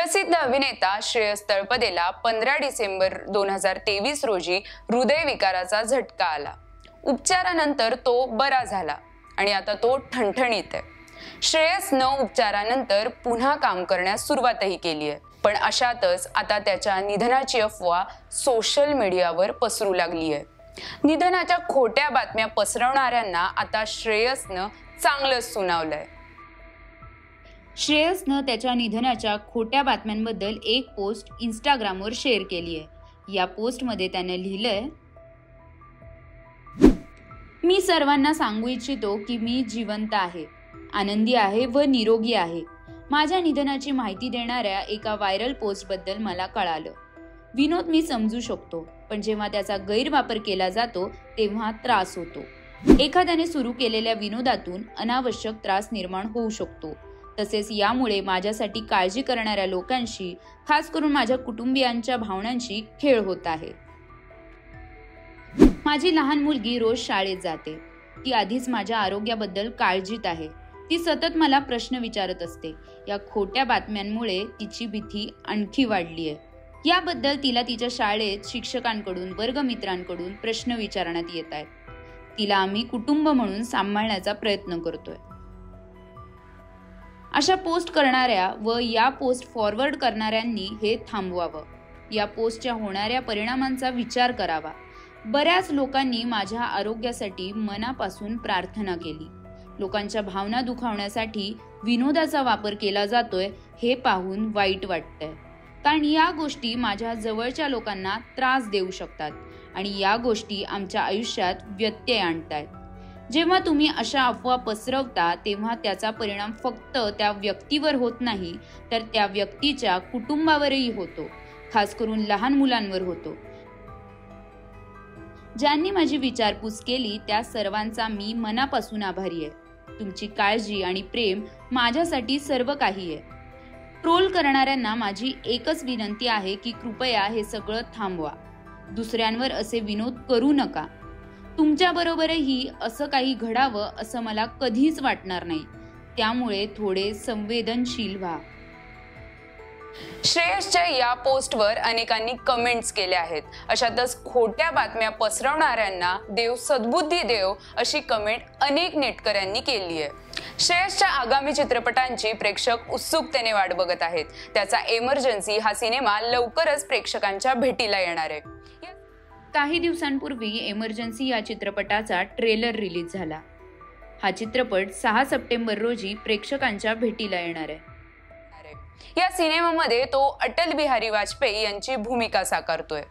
प्रसिद्ध अभिनेता श्रेयस तळपदेला 15 डिसेंबर 2023 रोजी हृदयविकाराचा झटका आला। उपचारानंतर तो बरा झाला आणि आता तो ठणठणीत आहे। श्रेयसनं उपचारानंतर पुन्हा काम करण्यास सुरुवातही केली आहे, पण अशातच आता त्याच्या निधनाची अफवा सोशल मीडियावर पसरू लागली आहे। निधनाच्या खोट्या बातम्या पसरवणाऱ्यांना आता श्रेयसनं चांगलंच सुनावलंय। श्रेयसनं त्याच्या निधनाच्या खोट्या बातम्यांबद्दल एक पोस्ट इंस्टाग्रामवर शेअर केली आहे। या पोस्टमध्ये त्याने लिहिलंय, मी सर्वांना सांगू इच्छितो की मी जिवंत आहे, आनंदी आहे व निरोगी आहे। माझ्या निधनाची माहिती देणाऱ्या एका व्हायरल पोस्टबद्दल मला कळालं। विनोद मी समजू शकतो, पण जेव्हा त्याचा गैरवापर केला जातो तेव्हा त्रास होतो। एखाद्याने सुरू केलेल्या विनोदातून अनावश्यक त्रास निर्माण होऊ शकतो। तसेच यामुळे माझ्यासाठी काळजी करणाऱ्या लोकांशी, खास करून माझ्या कुटुंबियांच्या भावनांशी खेळ होत आहे। माझी लहान मुलगी रोज शाळेत जाते। ती आधीच माझ्या आरोग्याबद्दल काळजीत आहे। ती सतत मला प्रश्न विचारत असते। या खोट्या बातम्यांमुळे तिची भीती आणखी वाढली आहे। याबद्दल तिला तिच्या शाळेत शिक्षकांकडून, वर्गमित्रांकडून प्रश्न विचारण्यात येत आहेत। तिला आम्ही कुटुंब म्हणून सांभाळण्याचा प्रयत्न करतोय। अशा पोस्ट करणाऱ्या व या पोस्ट फॉरवर्ड करणाऱ्यांनी हे थांबवावं। या पोस्टच्या होणाऱ्या परिणामांचा विचार करावा। बऱ्याच लोकांनी माझ्या आरोग्यासाठी मनापासून प्रार्थना केली। लोकांच्या भावना दुखावण्यासाठी विनोदाचा वापर केला जातोय हे पाहून वाईट वाटतंय, कारण या गोष्टी माझ्या जवळच्या लोकांना त्रास देऊ शकतात आणि या गोष्टी आमच्या आयुष्यात व्यत्यय आणतायत। जेव्हा तुम्ही अशा अफवा पसरवता तेव्हा त्याचा परिणाम फक्त त्या व्यक्तीवर होत नाही, तर त्या व्यक्तीच्या कुटुंबावरही होतो, खास करून लहान मुलांवर होतो। ज्यांनी माझी विचारपूस केली त्या सर्वांचा मी मनापासून आभारी आहे। तुमची काळजी आणि प्रेम माझ्यासाठी सर्व काही आहे। ट्रोल करणाऱ्यांना माझी एकच विनंती आहे की कृपया हे सगळं थांबवा। दुसऱ्यांवर असे विनोद करू नका। तुमच्याबरोबरही असं काही घडावं असं मला कधीच वाटणार नाही, त्यामुळे थोडे संवेदनशील व्हा। श्रेयसच्या या पोस्टवर अनेकांनी कमेंट्स केल्या आहेत। अशातच खोट्या बातम्या पसरवणाऱ्यांना देव सद्बुद्धी देव अशी कमेंट अनेक नेटकऱ्यांनी केली आहे। श्रेयसच्या आगामी चित्रपटांची प्रेक्षक उत्सुकतेने वाट बघत आहेत। त्याचा एमर्जन्सी हा सिनेमा लवकरच प्रेक्षकांच्या भेटीला येणार आहे। काही दिवसांपूर्वी एमर्जन्सी या चित्रपटाचा ट्रेलर रिलीज झाला। हा चित्रपट 6 सप्टेंबर रोजी प्रेक्षकांच्या भेटीला येणार आहे। या सिनेमामध्ये तो अटल बिहारी वाजपेयी यांची भूमिका साकारतोय।